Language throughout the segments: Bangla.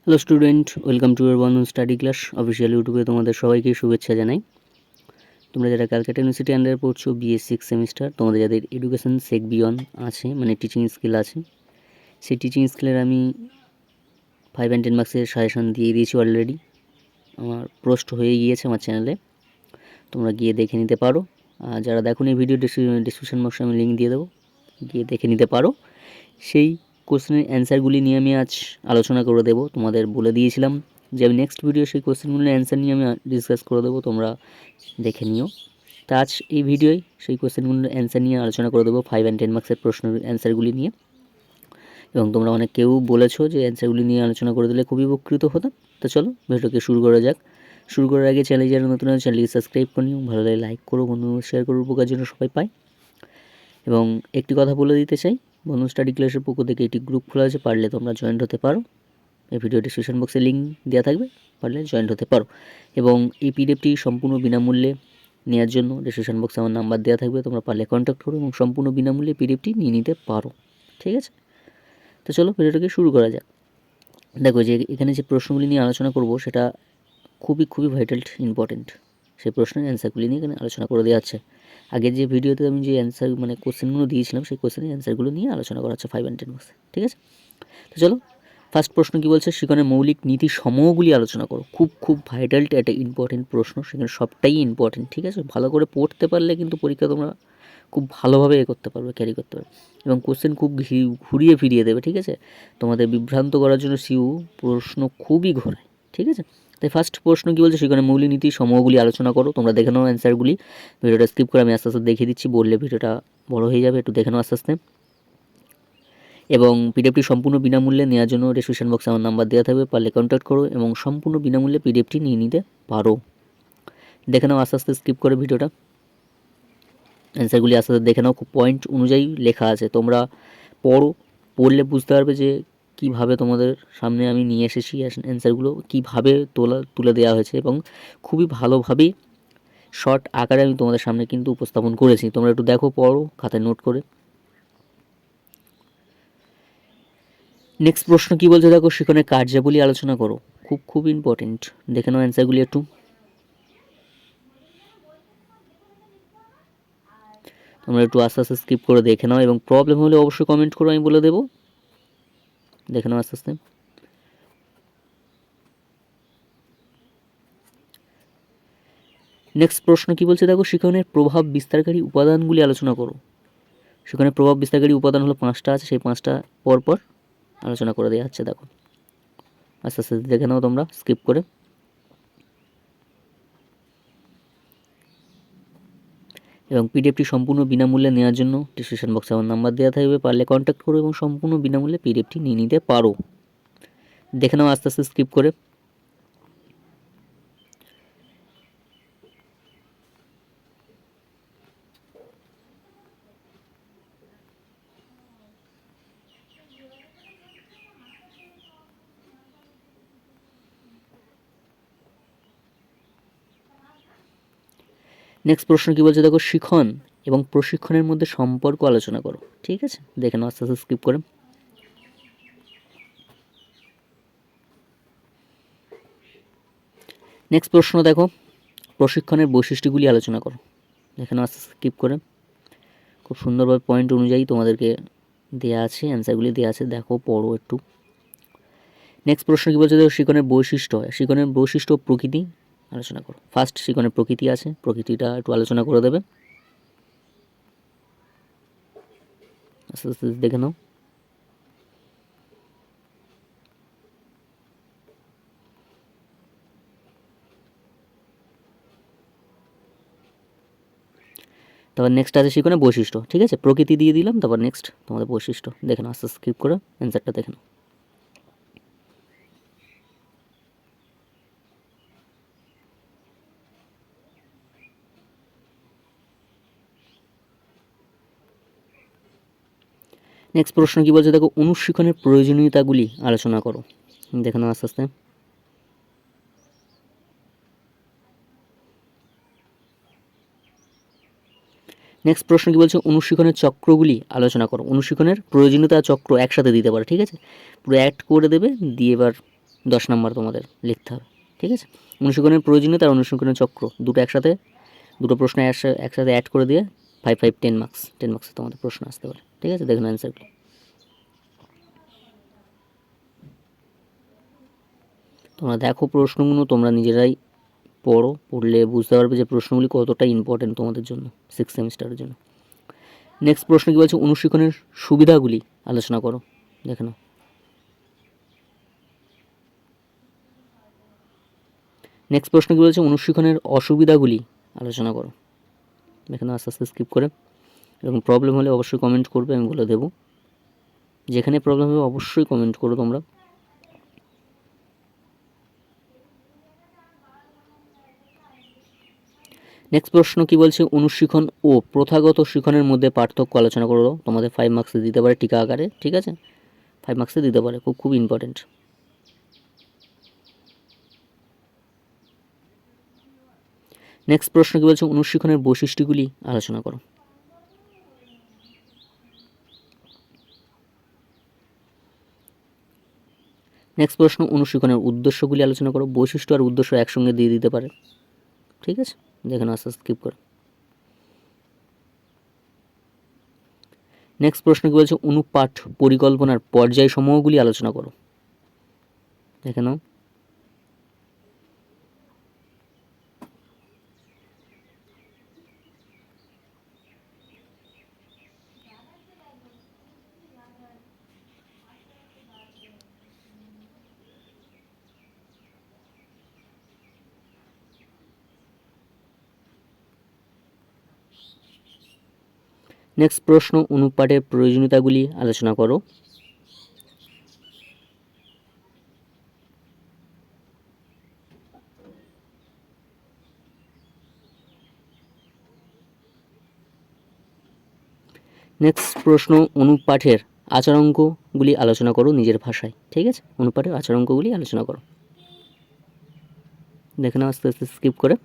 Hello student, welcome to year Bandhan study class official ইউটিউবে তোমাদের সবাইকে শুভেচ্ছা জানাই। তোমরা যারা ক্যালকাটা ইউনিভার্সিটি আন্ডারে পড়ছো বিএস সিক্স সেমিস্টার, তোমাদের যাদের এডুকেশন সেক বিয়ন আছে, মানে টিচিং স্কিল আছে, সেই টিচিং স্কিলের আমি 5 and 10 মার্কসের সাজেশন দিয়ে দিয়েছি অলরেডি। আমার পোস্ট হয়ে গিয়েছে আমার চ্যানেলে, তোমরা গিয়ে দেখে নিতে পারো। আর যারা দেখো এই ভিডিও ডিসক্রিপশন বক্সে আমি লিঙ্ক দিয়ে দেবো, গিয়ে দেখে নিতে পারো। সেই কোশ্চেনের অ্যান্সারগুলি নিয়ে আমি আজ আলোচনা করে দেবো। তোমাদের বলে দিয়েছিলাম যে আমি নেক্সট ভিডিও সেই কোশ্চেনগুলোর অ্যান্সার নিয়ে আমি ডিসকাস করে দেবো, তোমরা দেখে নিও। তা আজ এই ভিডিওয় সেই কোশ্চেনগুলোর অ্যান্সার নিয়ে আলোচনা করে দেবো, 5 and 10 মার্কসের প্রশ্নের অ্যান্সারগুলি নিয়ে। এবং তোমরা অনেক কেউ বলেছো যে অ্যান্সারগুলি নিয়ে আলোচনা করে দিলে খুবই উপকৃত হতাম। তো চলো ভিডিওকে শুরু করা যাক। শুরু করার আগে চ্যানেলে যারা নতুন আছে চ্যানেলকে সাবস্ক্রাইব করে নিও, ভালো লাগে লাইক করো, বন্ধু শেয়ার করো, উপকার জন্য সবাই পায়। এবং একটি কথা বলে দিতে চাই, বন্ধু স্টাডি ক্লাসের পক্ষ থেকে একটি গ্রুপ খোলা আছে, পারলে তোমরা জয়েন্ট হতে পারো। এই ভিডিও ডিসক্রিপশন বক্সে লিঙ্ক দেওয়া থাকবে, পারলে জয়েন্ট হতে পারো। এবং এই পিডিএফটি সম্পূর্ণ বিনামূল্যে নেওয়ার জন্য ডিসক্রিপশন বক্সে আমার নাম্বার দেওয়া থাকবে, তোমরা পারলে কন্ট্যাক্ট করো এবং সম্পূর্ণ বিনামূল্যে পিডিএফটি নিয়ে নিতে পারো। ঠিক আছে, তো চলো ভিডিওটাকে শুরু করা যাক। দেখো যে এখানে যে প্রশ্নগুলি নিয়ে আলোচনা করব সেটা খুবই ভাইটাল ইম্পর্টেন্ট। সেই প্রশ্নের অ্যান্সারগুলি নিয়ে এখানে আলোচনা করে দেওয়া আছে। আগের যে ভিডিওতে আমি যে অ্যান্সার মানে কোশ্চেনগুলো দিয়েছিলাম সেই কোশ্চেনের অ্যান্সারগুলো নিয়ে আলোচনা করা হচ্ছে 5 and 10 মার্কস। ঠিক আছে, তো চলো ফার্স্ট প্রশ্ন কী বলছে, শিক্ষণের মৌলিক নীতি সমূহগুলি আলোচনা করো। খুব ভাইটাল একটা ইম্পর্টেন্ট প্রশ্ন, সেখানে সবটাই ইম্পর্টেন্ট। ঠিক আছে, ভালো করে পড়তে পারলে কিন্তু পরীক্ষা তোমরা খুব ভালোভাবে করতে পারবে, ক্যারি করতে পারবে। এবং কোশ্চেন খুব ঘুরিয়ে ফিরিয়ে দেবে। ঠিক আছে, তোমাদের বিভ্রান্ত করার জন্য সিউ প্রশ্ন খুবই ঘোরায়। ঠিক আছে, তাই ফার্স্ট প্রশ্ন কী বলছে, সেখানে মৌলিক নীতি সমূহগুলি আলোচনা করো। তোমরা দেখে নাও অ্যান্সারগুলি, ভিডিওটা স্কিপ করে আমি আস্তে আস্তে দেখিয়ে দিচ্ছি, বললে ভিডিওটা বড় হয়ে যাবে, একটু দেখে নাও আস্তে আস্তে। এবং পিডিএফটি সম্পূর্ণ বিনামূল্যে নেওয়ার জন্য ডিসক্রিপশন বক্সে আমার নাম্বার দেওয়া থাকবে, পারলে কন্ট্যাক্ট করো এবং সম্পূর্ণ বিনামূল্যে পিডিএফটি নিয়ে নিতে পারো। দেখে নাও আস্তে আস্তে স্কিপ করে ভিডিওটা, অ্যান্সারগুলি আস্তে আস্তে দেখে নাও। খুব পয়েন্ট অনুযায়ী লেখা আছে, তোমরা পড়লে বুঝতে পারবে যে কীভাবে তোমাদের সামনে আমি নিয়ে এসেছি অ্যান্সারগুলো, কীভাবে তুলে দেওয়া হয়েছে এবং খুবই ভালোভাবেই শর্ট আকারে আমি তোমাদের সামনে কিন্তু উপস্থাপন করেছি। তোমরা একটু দেখো, পড়ো, খাতায় নোট করে। নেক্সট প্রশ্ন কী বলছে দেখো, শিক্ষণের কার্যাবলী আলোচনা করো। খুব ইম্পর্টেন্ট, দেখে নাও অ্যান্সারগুলি একটু। তোমরা একটু আস্তে আস্তে স্কিপ করে দেখে নাও এবং প্রবলেম হলে অবশ্যই কমেন্ট করো, আমি বলে দেবো। দেখে নাও আস্তে আস্তে। নেক্সট প্রশ্ন কী বলছে দেখো, শিক্ষণের প্রভাব বিস্তারকারী উপাদানগুলি আলোচনা করো। শিক্ষণের প্রভাব বিস্তারকারী উপাদান হলো 5টা আছে, সেই 5টা পরপর আলোচনা করে দেওয়া হচ্ছে। দেখো আস্তে আস্তে দেখে নাও তোমরা স্কিপ করে। এবং পিডিএফটি সম্পূর্ণ বিনামূল্যে নেওয়ার জন্য ডিসক্রিপশন বক্সে আমার নাম্বার দেওয়া থাকবে, পারলে কন্ট্যাক্ট করো এবং সম্পূর্ণ বিনামূল্যে পিডিএফটি নিয়ে নিতে পারো। দেখে নাও আস্তে আস্তে স্কিপ করে। নেক্সট প্রশ্ন কী বলছে দেখো, শিখন এবং প্রশিক্ষণের মধ্যে সম্পর্ক আলোচনা করো। ঠিক আছে, দেখে নাও আস্তে আস্তে স্কিপ করে। নেক্সট প্রশ্ন দেখো, প্রশিক্ষণের বৈশিষ্ট্যগুলি আলোচনা করো। দেখে নাও আস্তে আস্তে স্কিপ করে। খুব সুন্দরভাবে পয়েন্ট অনুযায়ী তোমাদেরকে দেওয়া আছে, অ্যান্সারগুলি দেওয়া আছে, দেখো পড়ো একটু। নেক্সট প্রশ্ন কী বলছে দেখো, শিক্ষণের বৈশিষ্ট্য হয়। শিক্ষণের বৈশিষ্ট্য প্রকৃতি আলোচনা করো। ফার্স্ট শিক্ষণের প্রকৃতি আছে, প্রকৃতিটা একটু আলোচনা করে দেবে, আস্তে আস্তে দেখে নাও। তারপর নেক্সট আছে শিক্ষণের বৈশিষ্ট্য। ঠিক আছে, প্রকৃতি দিয়ে দিলাম, তারপর নেক্সট তোমাদের বৈশিষ্ট্য দেখে নাও, আস্তে স্কিপ করে অ্যান্সারটা দেখে নাও। নেক্সট প্রশ্ন কী বলছে দেখো, অনুশিক্ষণের প্রয়োজনীয়তাগুলি আলোচনা করো। দেখে নাও আস্তে আস্তে। নেক্সট প্রশ্ন কী বলছে, অনুশিক্ষণের চক্রগুলি আলোচনা করো। অনুশিক্ষণের প্রয়োজনীয়তা চক্র একসাথে দিতে পারে। ঠিক আছে, পুরো অ্যাড করে দেবে, দিয়ে এবার 10 নাম্বার তোমাদের লিখতে হবে, ঠিক আছে। অনুশীলনের প্রয়োজনীয়তা আর অনুশীলনের চক্র দুটো প্রশ্ন একসাথে অ্যাড করে দিয়ে 5 5 10 মার্কস, 10 মার্কসে তোমাদের প্রশ্ন আসতে পারে, ঠিক আছে। দেখুন অ্যান্সারগুলো। তোমরা দেখো প্রশ্নগুলো, তোমরা নিজেরাই পড়লে বুঝতে পারবে যে প্রশ্নগুলি কতটা ইম্পর্টেন্ট তোমাদের জন্য 6 সেমিস্টারের জন্য। নেক্সট প্রশ্ন কী বলছে, অনুশীলনের সুবিধাগুলি আলোচনা করো। দেখে নাও। নেক্সট প্রশ্ন কী বলছে, অনুশীলনের অসুবিধাগুলি আলোচনা করো। দেখে নাও আস্তে আস্তে স্কিপ করে। এরকম প্রবলেম হলে অবশ্যই কমেন্ট করবে, আমি বলে দেবো। যেখানে প্রবলেম হবে অবশ্যই কমেন্ট করো তোমরা। নেক্সট প্রশ্ন কি বলছে, অনুশীলন ও প্রথাগত শিক্ষণের মধ্যে পার্থক্য আলোচনা করো। তোমাদের 5 মার্কসে দিতে পারে টিকা আকারে, ঠিক আছে। 5 মার্কসে দিতে পারে, খুব ইম্পর্টেন্ট। নেক্সট প্রশ্ন কি বলছে, অনুশীলনের বৈশিষ্ট্যগুলি আলোচনা করো। নেক্সট প্রশ্ন, অনুশীলনের উদ্দেশ্যগুলি আলোচনা করো। বৈশিষ্ট্য আর উদ্দেশ্য একসঙ্গে দিয়ে দিতে পারে, ঠিক আছে। দেখেন আস্তে আস্তে স্কিপ করো। নেক্সট প্রশ্ন কি বলছে, অনুপাঠ পরিকল্পনার পর্যায় সমূহগুলি আলোচনা করো। দেখে নাও। নেক্সট প্রশ্ন, অনুপাঠের প্রয়োজনীয়তাগুলি আলোচনা করো। নেক্সট প্রশ্ন, অনুপাঠের আচরণগুলি আলোচনা করো নিজের ভাষায়, ঠিক আছে। অনুপাঠের আচরণগুলি আলোচনা করো। দেখে নাও আস্তে আস্তে স্কিপ করে।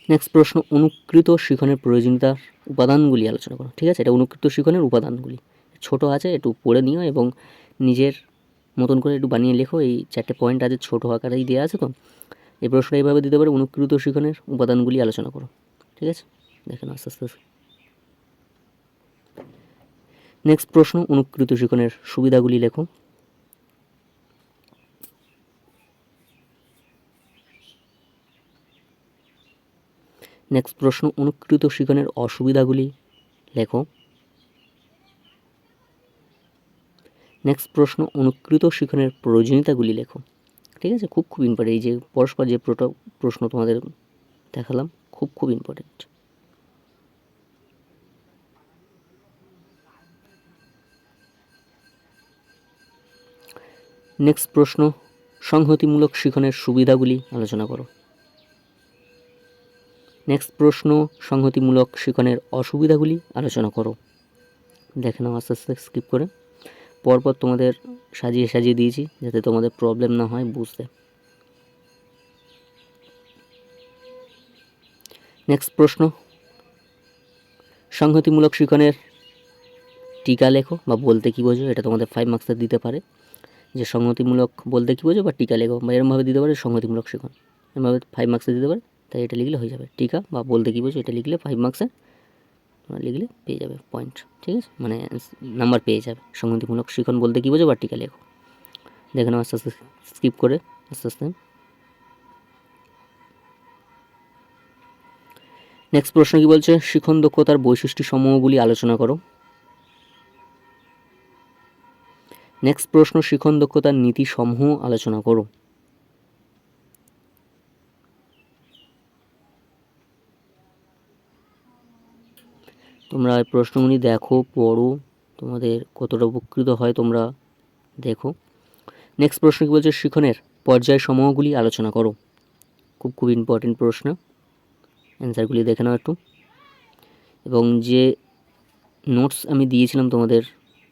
নেক্সট প্রশ্ন, অনুকৃত শিখনের প্রয়োজনীয়তার উপাদানগুলি আলোচনা করো, ঠিক আছে। এটা অনুকৃত শিখনের উপাদানগুলি ছোট আছে, একটু পড়ে নিও এবং নিজের মতন করে একটু বানিয়ে লেখো। এই 4টে পয়েন্ট আছে, ছোটো আকারেই দেওয়া আছে। তো এই প্রশ্নটা এইভাবে দিতে পারে, অনুকৃত শিখনের উপাদানগুলি আলোচনা করো, ঠিক আছে। দেখেন আস্তে আস্তে। নেক্সট প্রশ্ন, অনুকৃত শিখনের সুবিধাগুলি লেখো। নেক্সট প্রশ্ন, অনুকৃত শিখনের অসুবিধাগুলি লেখো। নেক্সট প্রশ্ন, অনুকৃত শিখনের প্রয়োজনীয়তাগুলি লেখো, ঠিক আছে। খুব ইম্পর্টেন্ট। এই যে পরস্পর যে প্রশ্ন তোমাদের দেখালাম, খুব ইম্পর্টেন্ট। নেক্সট প্রশ্ন, সংহতিমূলক শিখনের সুবিধাগুলি আলোচনা করো। নেক্সট প্রশ্ন, সংহতিমূলক শিখনের অসুবিধাগুলি আলোচনা করো। দেখে নাও আস্তে আস্তে স্কিপ করে। পরপর তোমাদের সাজিয়ে দিয়েছি যাতে তোমাদের প্রবলেম না হয় বুঝতে। নেক্সট প্রশ্ন, সংহতিমূলক শিখনের টিকা লেখো বা বলতে কী বোঝো। এটা তোমাদের 5 মার্কসে দিতে পারে, যে সংহতিমূলক বলতে কী বোঝো বা টিকা লেখো, বা এরমভাবে দিতে পারে সংহতিমূলক শিখন, এরমভাবে 5 মার্কসে দিতে পারে। তাই এটা লিখলে হয়ে যাবে, টিকা বা বলতে কী বোঝো এটা লিখলে 5 মার্কসে তোমরা লিখলে পেয়ে যাবে পয়েন্ট, ঠিক আছে। মানে নাম্বার পেয়ে যাবে। সংহতিমূলক শিখন বলতে কী বোঝো বা টিকা লেখো। দেখে নাও আস্তে আস্তে স্কিপ করে আস্তে আস্তে। নেক্সট প্রশ্ন কী বলছে, শিখন দক্ষতার বৈশিষ্ট্য সমূহগুলি আলোচনা করো। নেক্সট প্রশ্ন, শিখন দক্ষতার নীতি সমূহ আলোচনা করো। তোমরা প্রশ্নগুলি দেখো, পড়ো, তোমাদের কতটা উপকৃত হয় তোমরা দেখো। নেক্সট প্রশ্ন কী বলছে, শিখনের পর্যায় সমূহগুলি আলোচনা করো। খুব ইম্পর্টেন্ট প্রশ্ন। অ্যান্সারগুলি দেখে নাও একটু। এবং যে নোটস আমি দিয়েছিলাম তোমাদের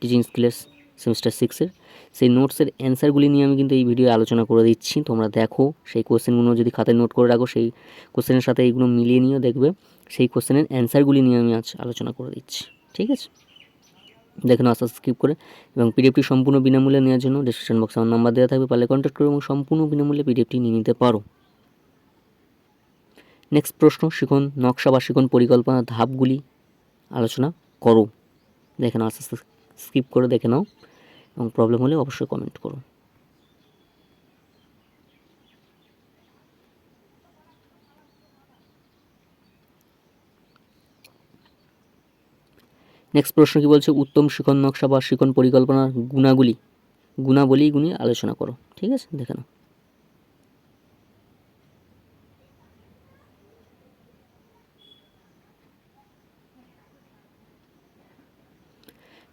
টিচিং স্কিলের সেমিস্টার 6-এর, সেই নোটসের অ্যান্সারগুলি নিয়ে আমি কিন্তু এই ভিডিও আলোচনা করে দিচ্ছি। তোমরা দেখো, সেই কোশ্চেনগুলো যদি খাতায় নোট করে রাখো, সেই কোশ্চেনের সাথে এইগুলো মিলিয়ে নিয়েও দেখবে সেই কোশ্চেনের অ্যান্সারগুলি নিয়ে আমি আজ আলোচনা করে দিচ্ছি। ঠিক আছে, দেখেন আস্তে আস্তে স্কিপ করে। এবং পিডিএফটি সম্পূর্ণ বিনামূল্যে নেওয়ার জন্য ডিসক্রিপশন বক্সে আমার নাম্বার দেওয়া থাকবে, পারলে কন্ট্যাক্ট করো এবং সম্পূর্ণ বিনামূল্যে পিডিএফটি নিয়ে নিতে পারো। নেক্সট প্রশ্ন, শিখন নকশা বা শিখন পরিকল্পনার ধাপগুলি আলোচনা করো। দেখে নাও, আস্তে আস্তে স্কিপ করে দেখে নাও এবং প্রবলেম হলে অবশ্যই কমেন্ট করো। নেক্সট প্রশ্ন কি বলছে, উত্তম শিখন নকশা বা শিখন পরিকল্পনার গুণাবলীগুলি আলোচনা করো। ঠিক আছে, দেখে নাও।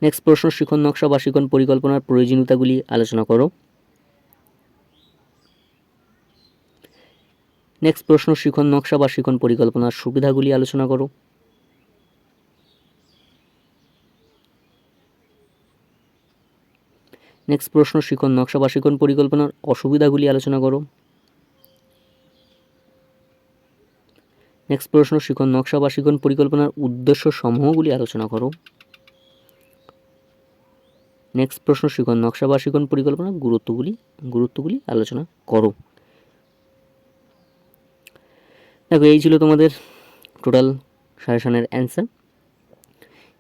নেক্সট প্রশ্ন, শিখন নকশা বা শিখন পরিকল্পনার প্রয়োজনীয়তাগুলি আলোচনা করো। নেক্সট প্রশ্ন, শিখন নকশা বা শিখন পরিকল্পনার সুবিধাগুলি আলোচনা করো। নেক্সট প্রশ্ন, শিখন নকশা বা শিখন পরিকল্পনার অসুবিধাগুলি আলোচনা করো। নেক্সট প্রশ্ন, শিখন নকশা বা শিখন পরিকল্পনার উদ্দেশ্য সমূহগুলি আলোচনা করো। নেক্সট প্রশ্ন, শিখন নকশা বা শিখন পরিকল্পনার গুরুত্বগুলি আলোচনা করো। দেখো, এই ছিল তোমাদের টোটাল সাজেশনের অ্যান্সার।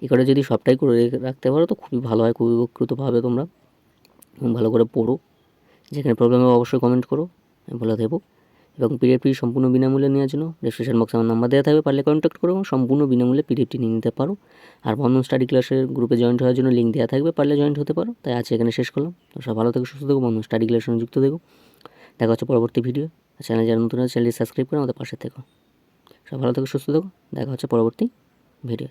এই কটা যদি সবটাই করে রাখতে পারো তো খুবই ভালো হয়, খুবই উপকৃতভাবে তোমরা ভালো করে পড়ো। যেখানে প্রবলেম হবে অবশ্যই কমেন্ট করো, আমি বলে দেবো। এবং পিডিএফটি সম্পূর্ণ বিনামূল্যে নেওয়ার জন্য ডিসক্রিপশন বক্সে আমার নাম্বার দেওয়া থাকবে, পারলে কন্ট্যাক্ট করো এবং সম্পূর্ণ বিনামূল্যে পিডিএফটি নিয়ে নিতে পারো। আর বন্ধন স্টাডি ক্লাসের গ্রুপে জয়েন্ট হওয়ার জন্য লিঙ্ক দেওয়া থাকবে, পারলে জয়েন্ট হতে পারো। তাই আজ এখানে শেষ করলাম। তো সব ভালো থেকো, সুস্থ থেকো, বন্ধন স্টাডি ক্লাসের সঙ্গে যুক্ত থেকো। দেখা হচ্ছে পরবর্তী ভিডিও। চ্যানেল যারা নতুন আছে চ্যানেলটি সাবস্ক্রাইব করে আমাদের পাশে থেকো। সব ভালো থেকো, সুস্থ থেকো, দেখা হচ্ছে পরবর্তী ভিডিও।